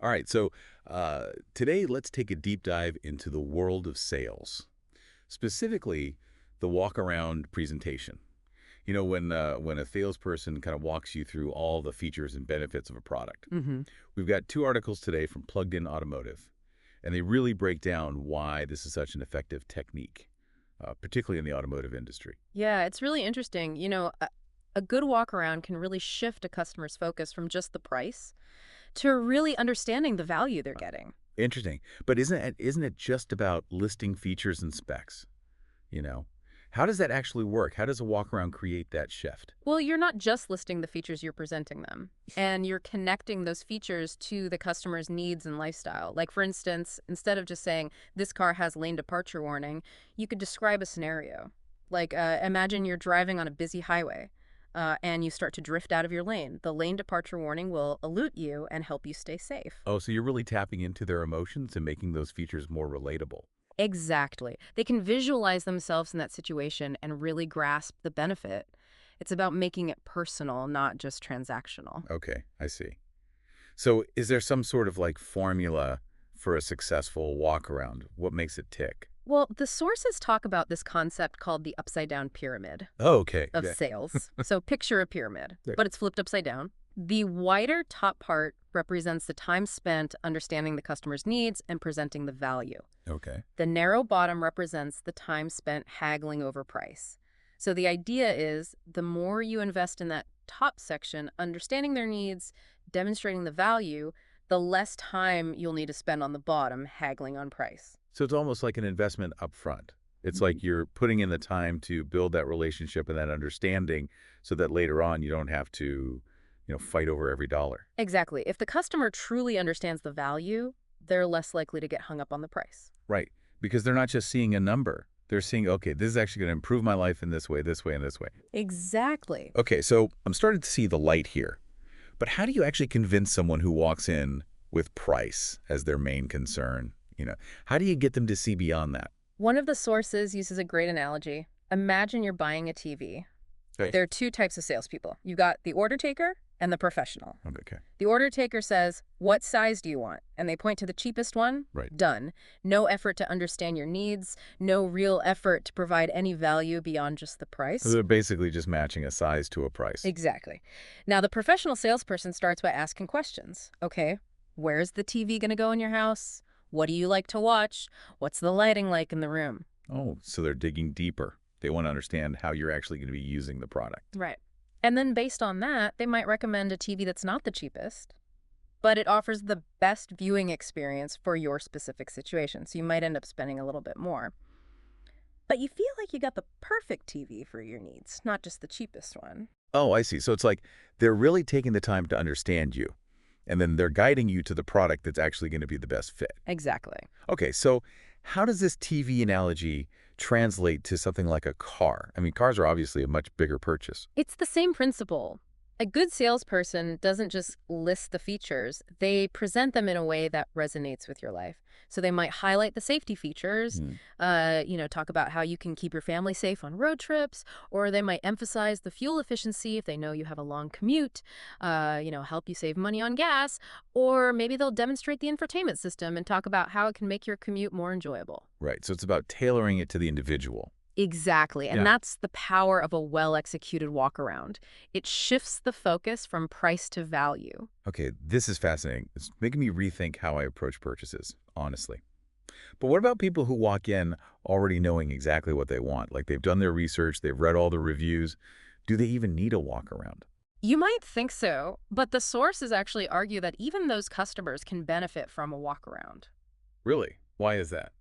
All right, so today let's take a deep dive into the world of sales, specifically the walk-around presentation. When a salesperson kind of walks you through all the features and benefits of a product. hmm We've got two articles today from PluggedIn Automotive, and they really break down why this is such an effective technique, particularly in the automotive industry. Yeah, it's really interesting. A good walk around can really shift a customer's focus from just the price to really understanding the value they're getting. Interesting, but isn't it just about listing features and specs? You know, how does that actually work? How does a walk around create that shift? Well, you're not just listing the features, you're presenting them, and you're connecting those features to the customer's needs and lifestyle. Like, for instance, instead of just saying, this car has lane departure warning, you could describe a scenario. Like, imagine you're driving on a busy highway. And you start to drift out of your lane. The lane departure warning will alert you and help you stay safe. Oh, so you're really tapping into their emotions and making those features more relatable. Exactly. They can visualize themselves in that situation and really grasp the benefit. It's about making it personal, not just transactional. Okay, I see. So is there some sort of like formula for a successful walk around? What makes it tick? Well, the sources talk about this concept called the upside down pyramid Oh, okay. of Yeah. sales. So picture a pyramid, There- but it's flipped upside down. The wider top part represents the time spent understanding the customer's needs and presenting the value. Okay. The narrow bottom represents the time spent haggling over price. So the idea is the more you invest in that top section, understanding their needs, demonstrating the value, the less time you'll need to spend on the bottom haggling on price. So it's almost like an investment up front. It's like you're putting in the time to build that relationship and that understanding so that later on you don't have to, fight over every dollar. Exactly. If the customer truly understands the value, they're less likely to get hung up on the price. Right. Because they're not just seeing a number. They're seeing, okay, this is actually going to improve my life in this way, and this way. Exactly. Okay, so I'm starting to see the light here. But how do you actually convince someone who walks in with price as their main concern? How do you get them to see beyond that? One of the sources uses a great analogy. Imagine you're buying a TV. Okay. There are two types of salespeople. You've got the order taker and the professional. Okay. The order taker says, what size do you want? And they point to the cheapest one. Right. Done. No effort to understand your needs. No real effort to provide any value beyond just the price. So they're basically just matching a size to a price. Exactly. Now, the professional salesperson starts by asking questions. Okay, where's the TV going to go in your house? What do you like to watch? What's the lighting like in the room? Oh, so they're digging deeper. They want to understand how you're actually going to be using the product. Right. And then based on that, they might recommend a TV that's not the cheapest, but it offers the best viewing experience for your specific situation. So you might end up spending a little bit more. But you feel like you got the perfect TV for your needs, not just the cheapest one. Oh, I see. So it's like they're really taking the time to understand you, and then they're guiding you to the product that's actually going to be the best fit. Exactly. Okay, so how does this TV analogy translate to something like a car? I mean, cars are obviously a much bigger purchase. It's the same principle. A good salesperson doesn't just list the features, they present them in a way that resonates with your life. So they might highlight the safety features, talk about how you can keep your family safe on road trips, or they might emphasize the fuel efficiency if they know you have a long commute, help you save money on gas, or maybe they'll demonstrate the infotainment system and talk about how it can make your commute more enjoyable. Right, so it's about tailoring it to the individual. Exactly. And Yeah. that's the power of a well-executed walk-around. It shifts the focus from price to value. Okay, this is fascinating. It's making me rethink how I approach purchases, honestly. But what about people who walk in already knowing exactly what they want? Like they've done their research, they've read all the reviews. Do they even need a walk around? You might think so, but the sources actually argue that even those customers can benefit from a walk-around. Really? Why is that?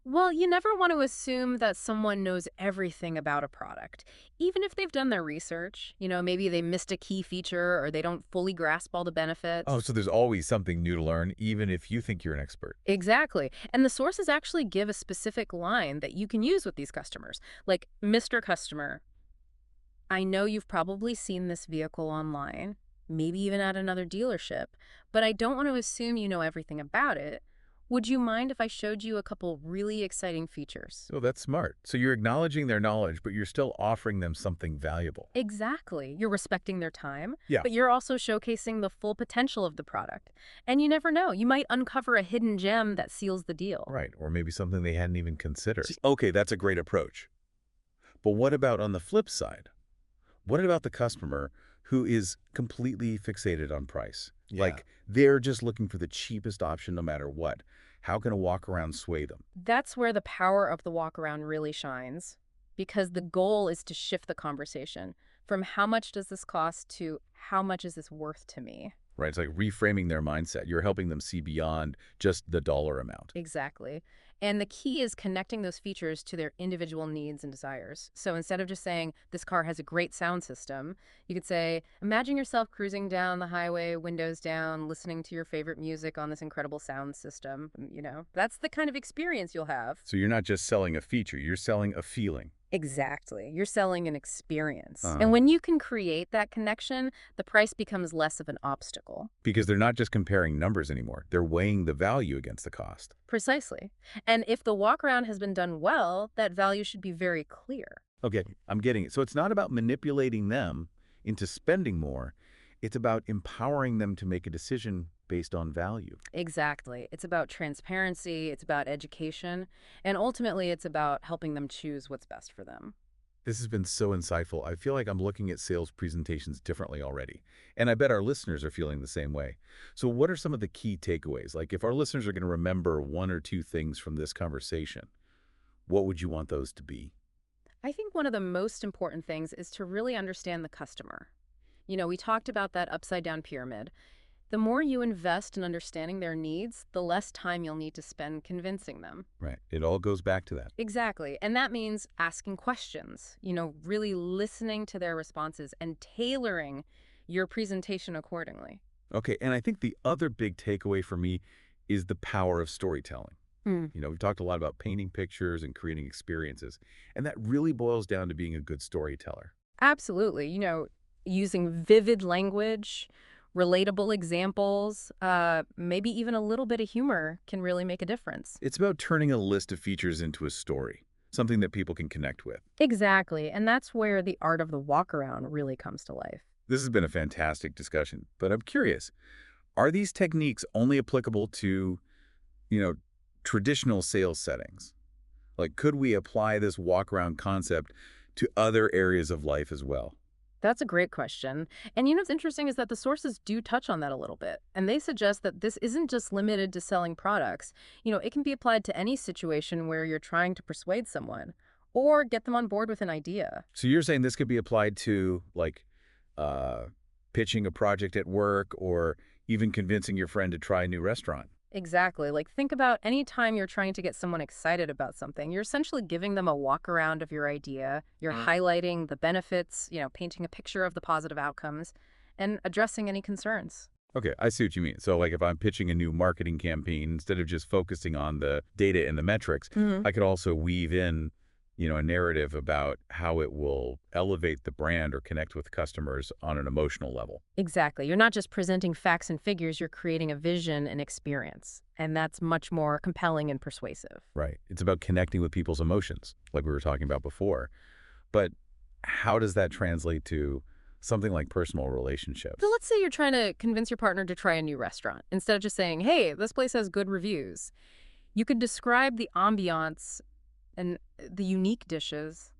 Well, you never want to assume that someone knows everything about a product. Even if they've done their research, maybe they missed a key feature or they don't fully grasp all the benefits. Oh, so there's always something new to learn, even if you think you're an expert. Exactly. And the sources actually give a specific line that you can use with these customers. Like, Mr. Customer, I know you've probably seen this vehicle online, maybe even at another dealership, but I don't want to assume you know everything about it. Would you mind if I showed you a couple really exciting features? Oh, that's smart. So you're acknowledging their knowledge, but you're still offering them something valuable. Exactly. You're respecting their time, Yeah, but you're also showcasing the full potential of the product. And you never know, you might uncover a hidden gem that seals the deal. right. Or maybe something they hadn't even considered. Okay, that's a great approach. But what about on the flip side? What about the customer who is completely fixated on price? Yeah. Like they're just looking for the cheapest option no matter what. How can a walk around sway them? That's where the power of the walk around really shines, because the goal is to shift the conversation from how much does this cost to how much is this worth to me? Right? It's like reframing their mindset. You're helping them see beyond just the dollar amount. Exactly. And the key is connecting those features to their individual needs and desires. So instead of just saying, this car has a great sound system, you could say, imagine yourself cruising down the highway, windows down, listening to your favorite music on this incredible sound system. That's the kind of experience you'll have. So you're not just selling a feature, you're selling a feeling. Exactly. You're selling an experience. And Uh-huh. when you can create that connection, the price becomes less of an obstacle. Because they're not just comparing numbers anymore. They're weighing the value against the cost. Precisely. And if the walk around has been done well, that value should be very clear. Okay, I'm getting it. So it's not about manipulating them into spending more. It's about empowering them to make a decision based on value. Exactly. It's about transparency, it's about education, and ultimately it's about helping them choose what's best for them. This has been so insightful. I feel like I'm looking at sales presentations differently already. And I bet our listeners are feeling the same way. So what are some of the key takeaways? Like if our listeners are going to remember one or two things from this conversation, what would you want those to be? I think one of the most important things is to really understand the customer. We talked about that upside down pyramid. The more you invest in understanding their needs, the less time you'll need to spend convincing them. Right. It all goes back to that. Exactly. And that means asking questions, really listening to their responses and tailoring your presentation accordingly. Okay. And I think the other big takeaway for me is the power of storytelling. Hmm. We've talked a lot about painting pictures and creating experiences, and that really boils down to being a good storyteller. Absolutely. Using vivid language, relatable examples, maybe even a little bit of humor can really make a difference. It's about turning a list of features into a story, something that people can connect with. Exactly. And that's where the art of the walk around really comes to life. This has been a fantastic discussion, but I'm curious, are these techniques only applicable to, you know, traditional sales settings? Like, could we apply this walk-around concept to other areas of life as well? That's a great question. And what's interesting is that the sources do touch on that a little bit. And they suggest that this isn't just limited to selling products. It can be applied to any situation where you're trying to persuade someone or get them on board with an idea. So you're saying this could be applied to, like, uh, pitching a project at work or even convincing your friend to try a new restaurant? Exactly. Like, think about any time you're trying to get someone excited about something. You're essentially giving them a walk around of your idea. You're highlighting the benefits, painting a picture of the positive outcomes, and addressing any concerns. Okay, I see what you mean. So like if I'm pitching a new marketing campaign, instead of just focusing on the data and the metrics, I could also weave in, a narrative about how it will elevate the brand or connect with customers on an emotional level. Exactly. You're not just presenting facts and figures, you're creating a vision and experience. And that's much more compelling and persuasive. Right. It's about connecting with people's emotions, like we were talking about before. But how does that translate to something like personal relationships? So let's say you're trying to convince your partner to try a new restaurant. Instead of just saying, hey, this place has good reviews, you could describe the ambiance and the unique dishes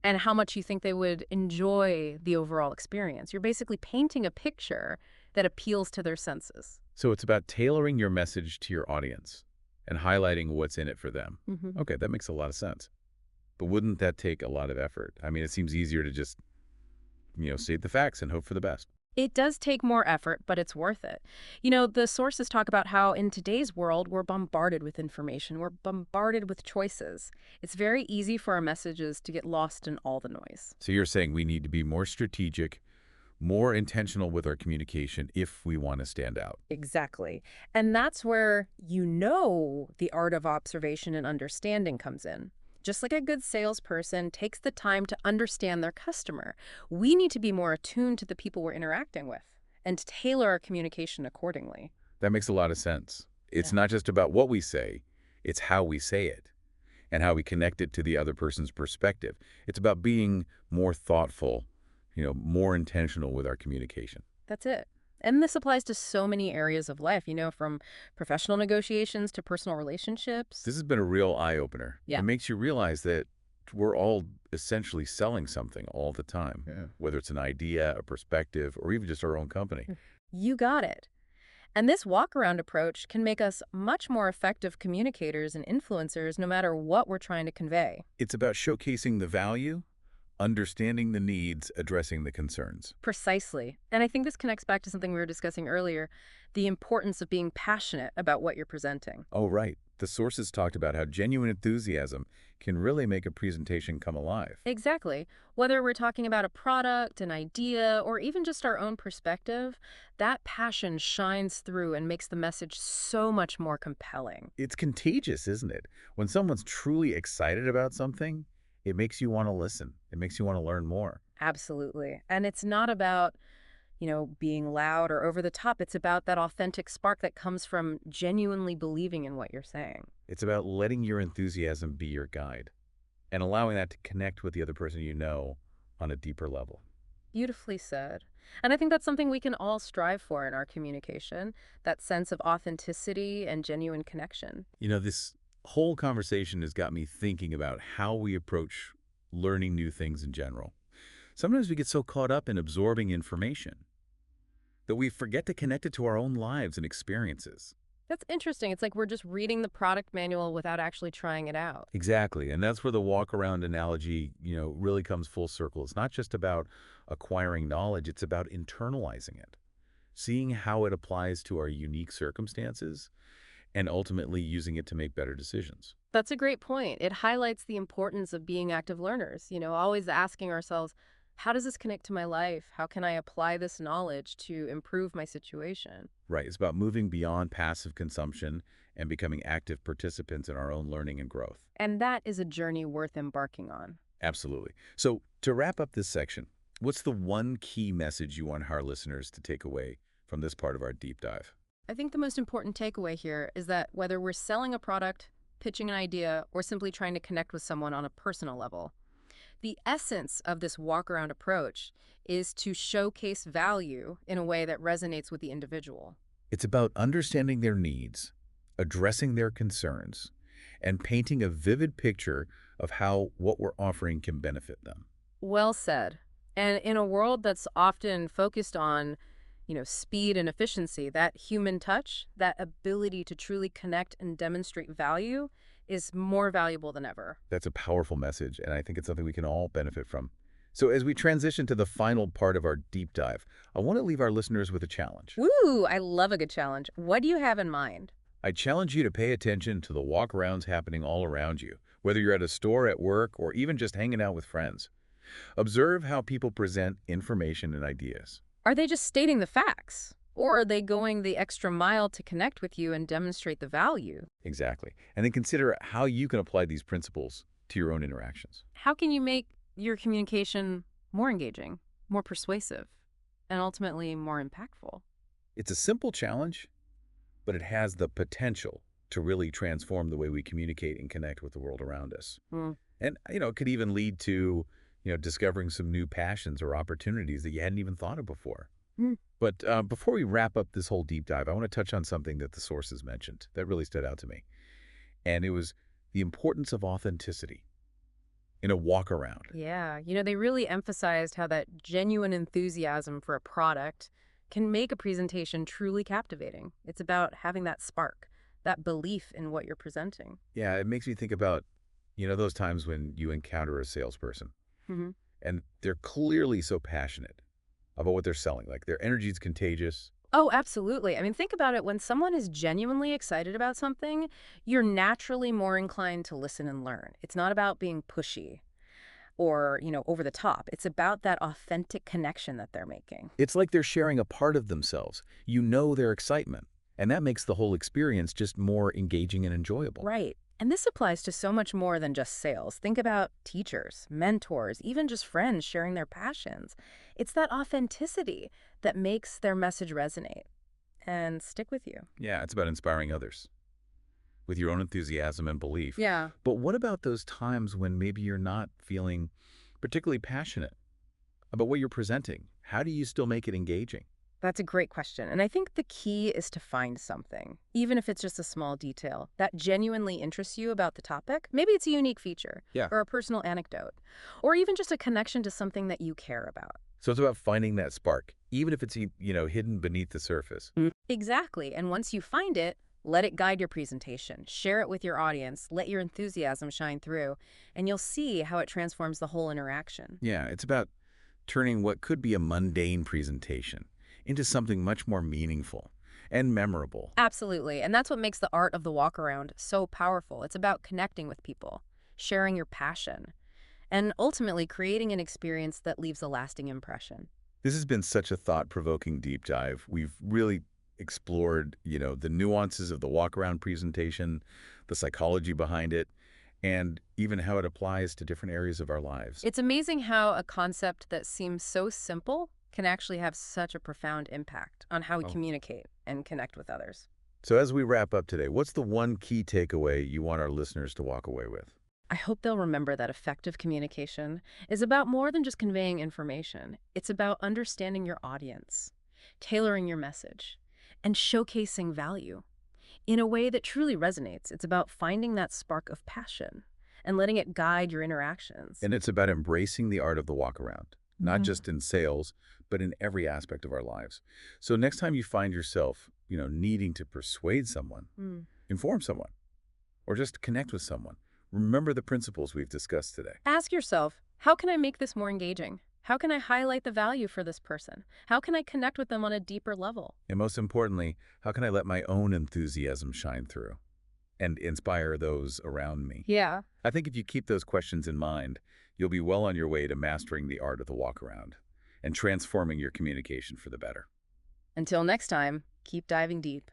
and how much you think they would enjoy the overall experience. You're basically painting a picture that appeals to their senses. So it's about tailoring your message to your audience and highlighting what's in it for them. Okay, that makes a lot of sense. But wouldn't that take a lot of effort? I mean, it seems easier to just, state the facts and hope for the best. It does take more effort, but it's worth it. The sources talk about how in today's world, we're bombarded with information. We're bombarded with choices. It's very easy for our messages to get lost in all the noise. So you're saying we need to be more strategic, more intentional with our communication if we want to stand out. Exactly. And that's where the art of observation and understanding comes in. Just like a good salesperson takes the time to understand their customer, we need to be more attuned to the people we're interacting with and to tailor our communication accordingly. That makes a lot of sense. It's Yeah. not just about what we say, it's how we say it and how we connect it to the other person's perspective. It's about being more thoughtful, more intentional with our communication. That's it. And this applies to so many areas of life, from professional negotiations to personal relationships. This has been a real eye-opener. It Yeah. makes you realize that we're all essentially selling something all the time, whether it's an idea, a perspective, or even just our own company. You got it. And this walk-around approach can make us much more effective communicators and influencers no matter what we're trying to convey. It's about showcasing the value, understanding the needs, addressing the concerns. Precisely. And I think this connects back to something we were discussing earlier, the importance of being passionate about what you're presenting. Oh, right. The sources talked about how genuine enthusiasm can really make a presentation come alive. Exactly. Whether we're talking about a product, an idea, or even just our own perspective, that passion shines through and makes the message so much more compelling. It's contagious, isn't it? When someone's truly excited about something, it makes you want to listen. It makes you want to learn more. Absolutely. And it's not about, being loud or over the top. It's about that authentic spark that comes from genuinely believing in what you're saying. It's about letting your enthusiasm be your guide and allowing that to connect with the other person you know on a deeper level. Beautifully said. And I think that's something we can all strive for in our communication, that sense of authenticity and genuine connection. This whole conversation has got me thinking about how we approach learning new things in general. Sometimes we get so caught up in absorbing information that we forget to connect it to our own lives and experiences. That's interesting. It's like we're just reading the product manual without actually trying it out. Exactly. And that's where the walk around analogy, really comes full circle. It's not just about acquiring knowledge, it's about internalizing it, seeing how it applies to our unique circumstances, and ultimately using it to make better decisions. That's a great point. It highlights the importance of being active learners, always asking ourselves, how does this connect to my life? How can I apply this knowledge to improve my situation? Right. It's about moving beyond passive consumption and becoming active participants in our own learning and growth. And that is a journey worth embarking on. Absolutely. So to wrap up this section, what's the one key message you want our listeners to take away from this part of our deep dive? I think the most important takeaway here is that whether we're selling a product, pitching an idea, or simply trying to connect with someone on a personal level, the essence of this walk-around approach is to showcase value in a way that resonates with the individual. It's about understanding their needs, addressing their concerns, and painting a vivid picture of how what we're offering can benefit them. Well said. And in a world that's often focused on, speed and efficiency, that human touch, that ability to truly connect and demonstrate value is more valuable than ever. That's a powerful message, and I think it's something we can all benefit from. So as we transition to the final part of our deep dive, I want to leave our listeners with a challenge. Woo! I love a good challenge. What do you have in mind? I challenge you to pay attention to the walkarounds happening all around you, whether you're at a store, at work, or even just hanging out with friends. Observe how people present information and ideas. Are they just stating the facts? Or are they going the extra mile to connect with you and demonstrate the value? Exactly. And then consider how you can apply these principles to your own interactions. How can you make your communication more engaging, more persuasive, and ultimately more impactful? It's a simple challenge, but it has the potential to really transform the way we communicate and connect with the world around us. Mm. And, it could even lead to, discovering some new passions or opportunities that you hadn't even thought of before. Mm. But before we wrap up this whole deep dive, I want to touch on something that the sources mentioned that really stood out to me. And it was the importance of authenticity in a walk around. Yeah, they really emphasized how that genuine enthusiasm for a product can make a presentation truly captivating. It's about having that spark, that belief in what you're presenting. Yeah, it makes me think about, those times when you encounter a salesperson Hmm. and they're clearly so passionate about what they're selling. Like their energy is contagious. Oh, absolutely. I mean, think about it. When someone is genuinely excited about something, you're naturally more inclined to listen and learn. It's not about being pushy or, over the top. It's about that authentic connection that they're making. It's like they're sharing a part of themselves. You know their excitement. And that makes the whole experience just more engaging and enjoyable. Right. And this applies to so much more than just sales. Think about teachers, mentors, even just friends sharing their passions. It's that authenticity that makes their message resonate. and stick with you. Yeah, it's about inspiring others with your own enthusiasm and belief. Yeah. But what about those times when maybe you're not feeling particularly passionate about what you're presenting? How do you still make it engaging? That's a great question. And I think the key is to find something, even if it's just a small detail, that genuinely interests you about the topic. Maybe it's a unique feature Yeah. or a personal anecdote, or even just a connection to something that you care about. So it's about finding that spark, even if it's, hidden beneath the surface. Exactly. And once you find it, let it guide your presentation. Share it with your audience. Let your enthusiasm shine through, and you'll see how it transforms the whole interaction. Yeah, it's about turning what could be a mundane presentation into something much more meaningful and memorable. Absolutely. And that's what makes the art of the walkaround so powerful. It's about connecting with people, sharing your passion, and ultimately creating an experience that leaves a lasting impression. This has been such a thought-provoking deep dive. We've really explored, the nuances of the walk-around presentation, the psychology behind it, and even how it applies to different areas of our lives. It's amazing how a concept that seems so simple can actually have such a profound impact on how we Oh. communicate and connect with others. So as we wrap up today, what's the one key takeaway you want our listeners to walk away with? I hope they'll remember that effective communication is about more than just conveying information. It's about understanding your audience, tailoring your message, and showcasing value in a way that truly resonates. It's about finding that spark of passion and letting it guide your interactions. And it's about embracing the art of the walk-around, not Mhm. just in sales, but in every aspect of our lives. So next time you find yourself, needing to persuade someone, Mm. inform someone, or just connect with someone, remember the principles we've discussed today. Ask yourself, how can I make this more engaging? How can I highlight the value for this person? How can I connect with them on a deeper level? And most importantly, how can I let my own enthusiasm shine through and inspire those around me? Yeah. I think if you keep those questions in mind, you'll be well on your way to mastering the art of the walk-around and transforming your communication for the better. Until next time, keep diving deep.